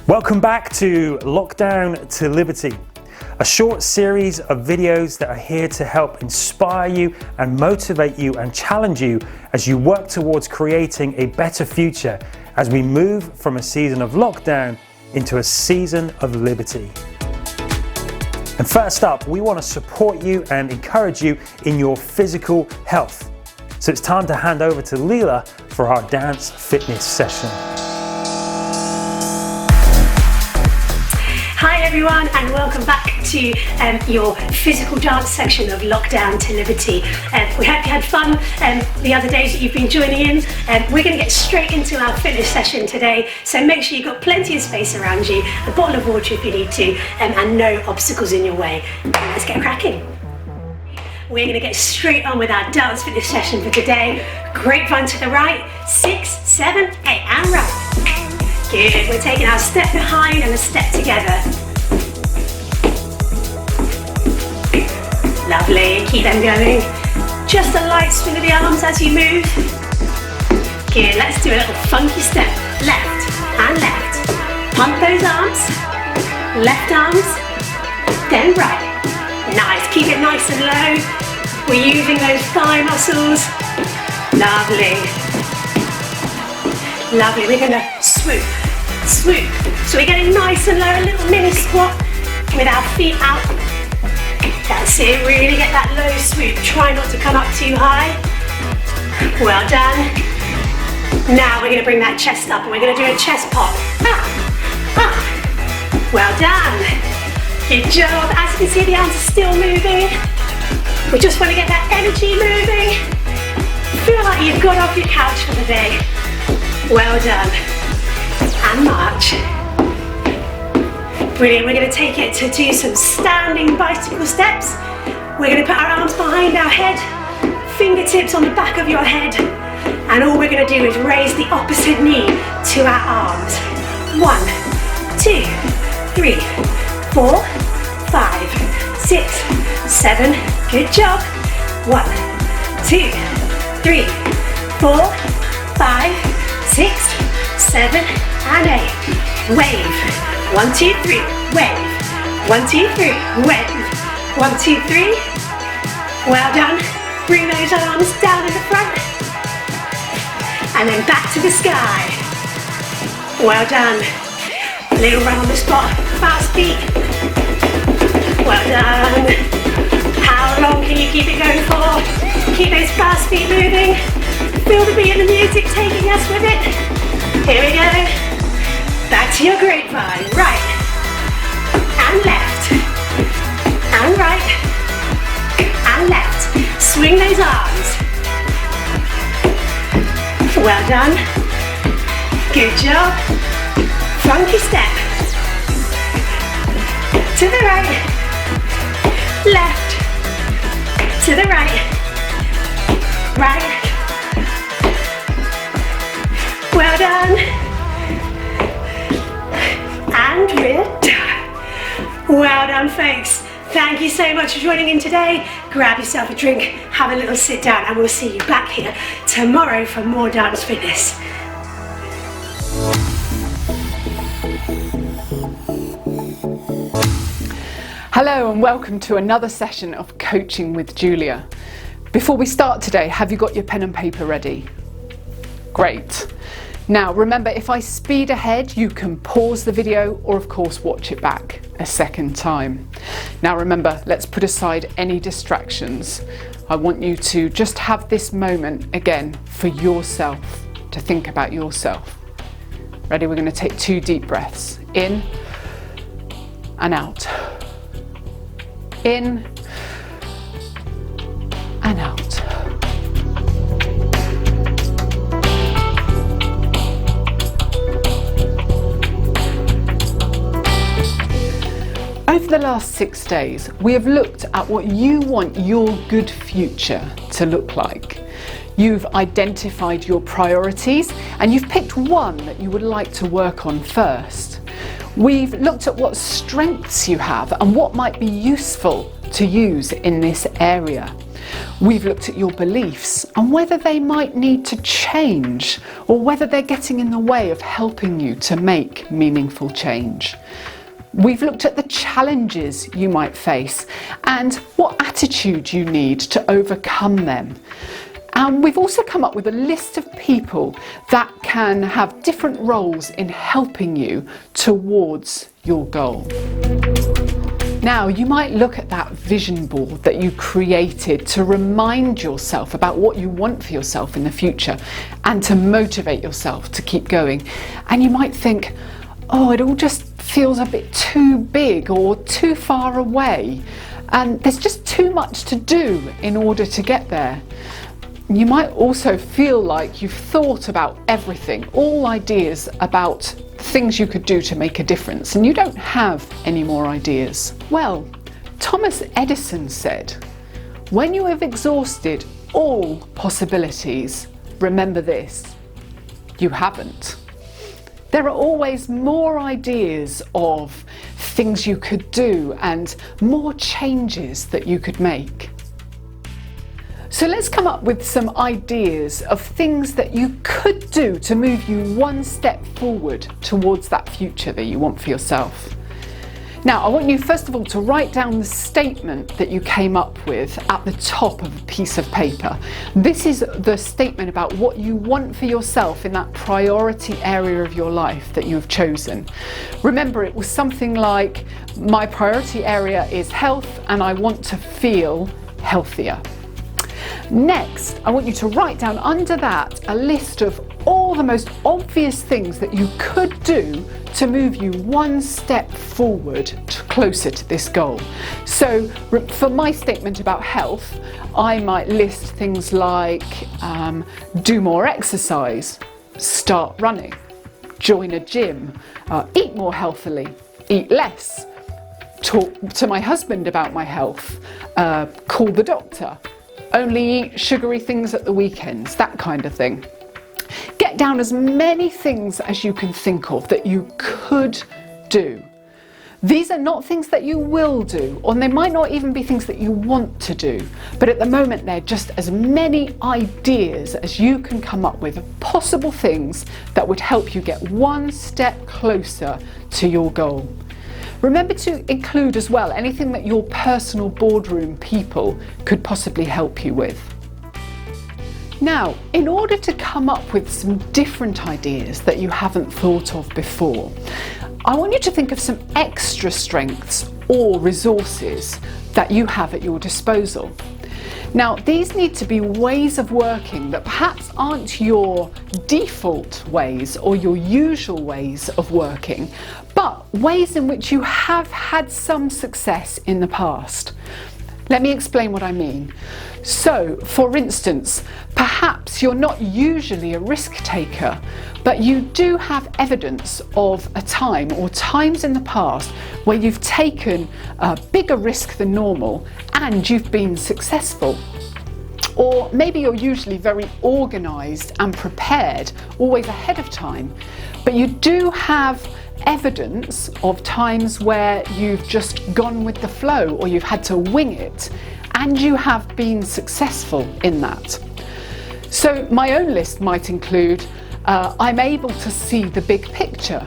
Welcome back to Lockdown to Liberty, a short series of videos that are here to help inspire you and motivate you and challenge you as you work towards creating a better future as we move from a season of lockdown into a season of liberty. And first up, we want to support you and encourage you in your physical health. So it's time to hand over to Leila for our dance fitness session. Hi everyone, and welcome back to your physical dance section of Lockdown to Liberty. We hope you had fun the other days that you've been joining in. We're going to get straight into our fitness session today, so make sure you've got plenty of space around you, a bottle of water if you need to, and no obstacles in your way. Let's get cracking. We're going to get straight on with our dance fitness session for today. Grapevine to the right, 6, 7, 8, and right. Good, we're taking our step behind and a step together. Lovely, keep them going. Just a light swing of the arms as you move. Good, let's do a little funky step. Left and left. Pump those arms. Left arms, then right. Nice, keep it nice and low. We're using those thigh muscles. Lovely. Lovely, we're gonna swoop, swoop. So we're getting nice and low, a little mini squat with our feet out. That's it, really get that low swoop. Try not to come up too high. Well done. Now we're gonna bring that chest up and we're gonna do a chest pop. Well done. Good job. As you can see, the arms are still moving. We just want to get that energy moving. Feel like you've got off your couch for the day. Well done. And march. Brilliant. We're going to take it to do some standing bicycle steps. We're going to put our arms behind our head, fingertips on the back of your head, and all we're going to do is raise the opposite knee to our arms. 1, 2, 3, 4, 5, 6, 7. Good job. 1, 2, 3, 4, 5, 6, 7, and 8. Wave. 1, 2, 3. Wave. 1, 2, 3. Wave. 1, 2, 3. Well done. Bring those arms down in the front. And then back to the sky. Well done. A little run on the spot. Fast feet. Well done. How long can you keep it going for? Keep those fast feet moving. Feel the beat of the music taking us with it. Here we go. Back to your grapevine. Right. And left. And right. And left. Swing those arms. Well done. Good job. Funky step. To the right. Left. To the right. Right. Well done. And we're done. Well done, folks. Thank you so much for joining in today. Grab yourself a drink, have a little sit down, and we'll see you back here tomorrow for more dance fitness. Hello and welcome to another session of Coaching with Julia. Before we start today, have you got your pen and paper ready? Great. Now remember, if I speed ahead, you can pause the video or of course watch it back a second time. Now remember, let's put aside any distractions. I want you to just have this moment again for yourself, to think about yourself. Ready? We're going to take 2 deep breaths. In and out. In and out. Over the last 6 days, we have looked at what you want your good future to look like. You've identified your priorities and you've picked one that you would like to work on first. We've looked at what strengths you have and what might be useful to use in this area. We've looked at your beliefs and whether they might need to change or whether they're getting in the way of helping you to make meaningful change. We've looked at the challenges you might face and what attitude you need to overcome them. And we've also come up with a list of people that can have different roles in helping you towards your goal. Now, you might look at that vision board that you created to remind yourself about what you want for yourself in the future and to motivate yourself to keep going. And you might think, oh, it all just feels a bit too big or too far away, and there's just too much to do in order to get there. You might also feel like you've thought about everything, all ideas about things you could do to make a difference, and you don't have any more ideas. Well, Thomas Edison said, when you have exhausted all possibilities, remember this: you haven't. There are always more ideas of things you could do and more changes that you could make. So let's come up with some ideas of things that you could do to move you one step forward towards that future that you want for yourself. Now, I want you first of all to write down the statement that you came up with at the top of a piece of paper. This is the statement about what you want for yourself in that priority area of your life that you've chosen. Remember, it was something like, my priority area is health and I want to feel healthier. Next, I want you to write down under that a list of all the most obvious things that you could do to move you one step forward closer to this goal. So for my statement about health, I might list things like do more exercise, start running, join a gym, eat more healthily, eat less, talk to my husband about my health, call the doctor, only eat sugary things at the weekends, that kind of thing. Get down as many things as you can think of that you could do. These are not things that you will do, or they might not even be things that you want to do, but at the moment they're just as many ideas as you can come up with of possible things that would help you get one step closer to your goal. Remember to include as well anything that your personal boardroom people could possibly help you with. Now, in order to come up with some different ideas that you haven't thought of before, I want you to think of some extra strengths or resources that you have at your disposal. Now, these need to be ways of working that perhaps aren't your default ways or your usual ways of working, but ways in which you have had some success in the past. Let me explain what I mean. So, for instance, perhaps you're not usually a risk taker, but you do have evidence of a time or times in the past where you've taken a bigger risk than normal and you've been successful. Or maybe you're usually very organised and prepared, always ahead of time, but you do have evidence of times where you've just gone with the flow or you've had to wing it, and you have been successful in that. So my own list might include I'm able to see the big picture.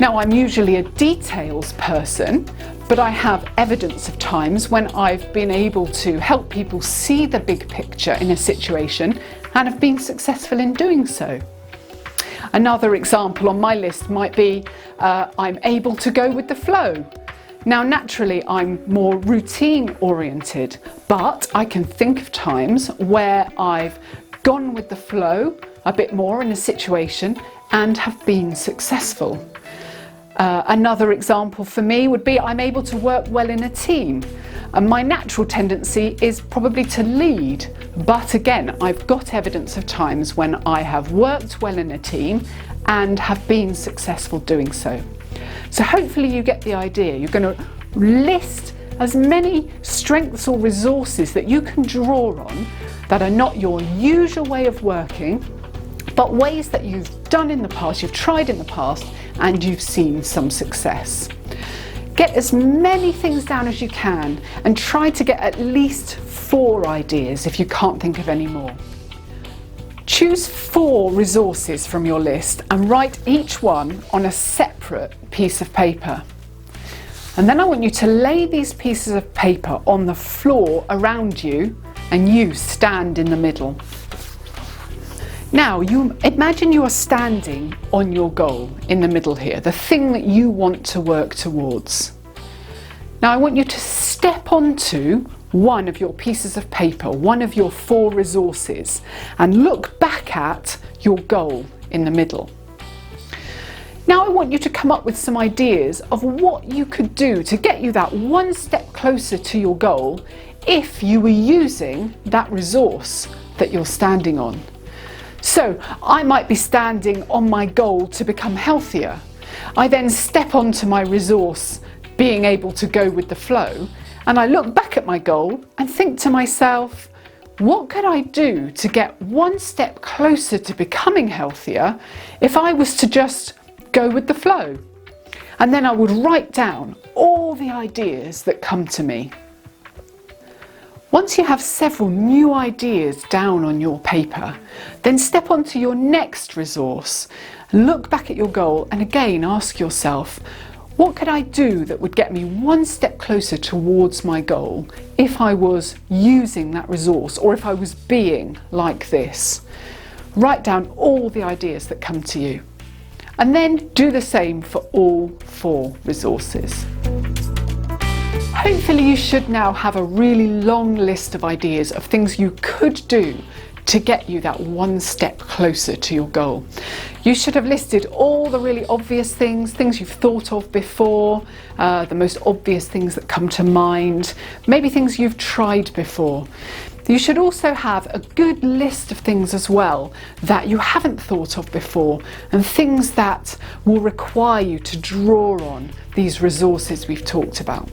Now, I'm usually a details person, but I have evidence of times when I've been able to help people see the big picture in a situation and have been successful in doing so. Another example on my list might be I'm able to go with the flow. Now, naturally, I'm more routine oriented, but I can think of times where I've gone with the flow a bit more in a situation and have been successful. Another example for me would be I'm able to work well in a team. And my natural tendency is probably to lead, but again, I've got evidence of times when I have worked well in a team and have been successful doing so. So hopefully you get the idea. You're going to list as many strengths or resources that you can draw on that are not your usual way of working, but ways that you've done in the past, you've tried in the past, and you've seen some success. Get as many things down as you can and try to get at least 4 ideas if you can't think of any more. Choose 4 resources from your list and write each one on a separate piece of paper. And then I want you to lay these pieces of paper on the floor around you and you stand in the middle. Now, you imagine you are standing on your goal in the middle here, the thing that you want to work towards. Now, I want you to step onto one of your pieces of paper, one of your 4 resources, and look back at your goal in the middle. Now, I want you to come up with some ideas of what you could do to get you that one step closer to your goal if you were using that resource that you're standing on. So I might be standing on my goal to become healthier. I then step onto my resource, being able to go with the flow, and I look back at my goal and think to myself, what could I do to get one step closer to becoming healthier if I was to just go with the flow? And then I would write down all the ideas that come to me. Once you have several new ideas down on your paper, then step onto your next resource, look back at your goal and again ask yourself, what could I do that would get me one step closer towards my goal if I was using that resource or if I was being like this? Write down all the ideas that come to you and then do the same for all 4 resources. Hopefully you should now have a really long list of ideas of things you could do to get you that one step closer to your goal. You should have listed all the really obvious things you've thought of before, the most obvious things that come to mind, maybe things you've tried before. You should also have a good list of things as well that you haven't thought of before and things that will require you to draw on these resources we've talked about.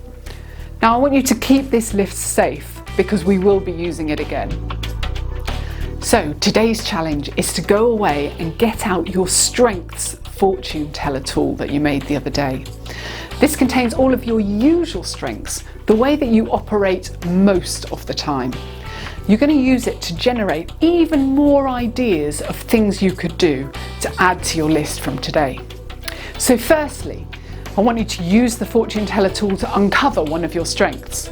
Now I want you to keep this list safe because we will be using it again. So today's challenge is to go away and get out your strengths fortune teller tool that you made the other day. This contains all of your usual strengths, the way that you operate most of the time. You're going to use it to generate even more ideas of things you could do to add to your list from today. So firstly, I want you to use the fortune teller tool to uncover one of your strengths.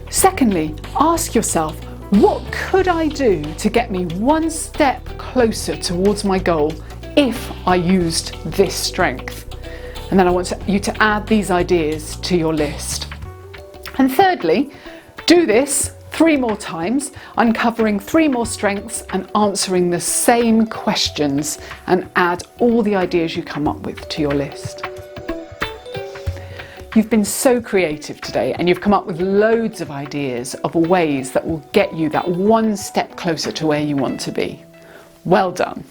Secondly, ask yourself, what could I do to get me one step closer towards my goal if I used this strength? And then I want you to add these ideas to your list. And thirdly, do this 3 more times, uncovering 3 more strengths and answering the same questions, and add all the ideas you come up with to your list. You've been so creative today and you've come up with loads of ideas of ways that will get you that one step closer to where you want to be. Well done.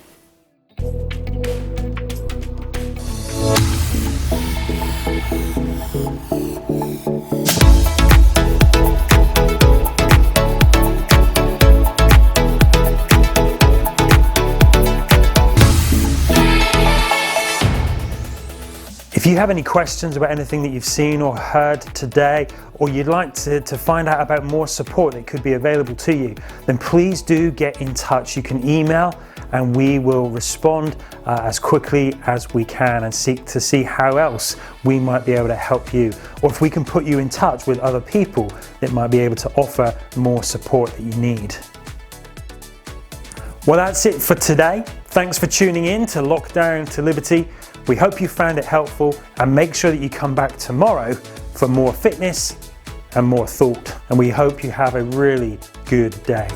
If you have any questions about anything that you've seen or heard today, or you'd like to find out about more support that could be available to you, then please do get in touch. You can email and we will respond as quickly as we can and seek to see how else we might be able to help you, or if we can put you in touch with other people that might be able to offer more support that you need. Well, that's it for today. Thanks for tuning in to Lockdown to Liberty. We hope you found it helpful, and make sure that you come back tomorrow for more fitness and more thought. And we hope you have a really good day.